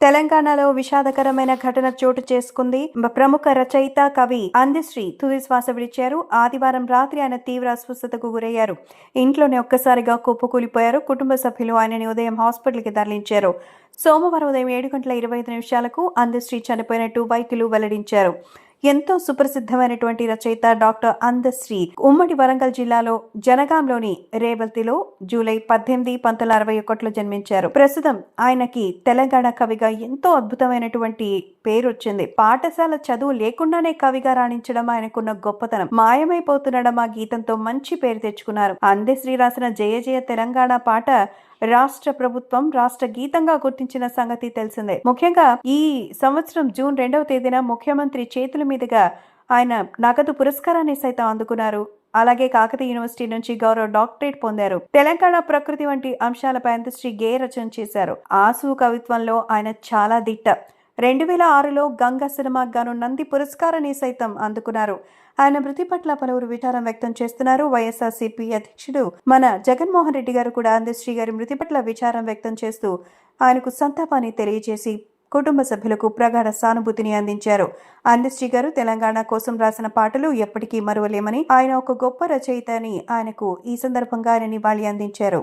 తెలంగాణలో విషాదకరమైన ఘటన చోటు చేసుకుంది. ప్రముఖ రచయిత, కవి అందశ్రీ తుది శ్వాస విడిచారు. ఆదివారం రాత్రి ఆయన తీవ్ర అస్వస్థతకు గురయ్యారు. ఇంట్లోనే ఒక్కసారిగా కుప్పకూలిపోయారు. కుటుంబ సభ్యులు ఆయనని ఉదయం హాస్పిటల్కి తరలించారు. సోమవారం ఉదయం 7:25 అందశ్రీ చనిపోయినట్టు వైద్యులు వెల్లడించారు. ఎంతో సుప్రసిద్ధమైనటువంటి రచయిత డాక్టర్ అందశ్రీ ఉమ్మడి వరంగల్ జిల్లాలో జనగాంలోని రేవల్తిలో జూలై 18, 1961లో జన్మించారు. ప్రస్తుతం ఆయనకి తెలంగాణ కవిగా ఎంతో అద్భుతమైనటువంటి పేరు వచ్చింది. పాఠశాల చదువు లేకుండానే కవిగా రాణించడం ఆయనకున్న గొప్పతనం. మాయమైపోతున్నడం ఆ గీతంతో మంచి పేరు తెచ్చుకున్నారు. అందశ్రీ రాసిన జయ జయ తెలంగాణ పాట రాష్ట్ర ప్రభుత్వం రాష్ట్ర గీతంగా గుర్తించిన సంగతి తెలిసిందే. ముఖ్యంగా ఈ సంవత్సరం జూన్ 2వ తేదీన ముఖ్యమంత్రి చేతుల మీదుగా ఆయన నగదు పురస్కారాన్ని సైతం అందుకున్నారు. అలాగే కాకతీయ యూనివర్సిటీ నుంచి గౌరవ డాక్టరేట్ పొందారు. తెలంగాణ ప్రకృతి వంటి అంశాలపై అందశ్రీ గేయ రచన చేశారు. ఆసు కవిత్వంలో ఆయన చాలా దిట్ట. 2006లో గంగ సినిమాకు గాను నంది పురస్కారాన్ని సైతం అందుకున్నారు. ఆయన మృతి పట్ల పలువురు విచారం వ్యక్తం చేస్తున్నారు. వైఎస్ఆర్సీపీ అధ్యక్షుడు మన జగన్మోహన్ రెడ్డి గారు కూడా అందశ్రీ గారి మృతి పట్ల విచారం వ్యక్తం చేస్తూ ఆయనకు సంతాపాన్ని తెలియజేసి కుటుంబ సభ్యులకు ప్రగాఢ సానుభూతిని అందించారు. అందశ్రీ గారు తెలంగాణ కోసం రాసిన పాటలు ఎప్పటికీ మరువలేమని, ఆయన ఒక గొప్ప రచయిత అని ఆయనకు ఈ సందర్భంగా ఆయన నివాళి అందించారు.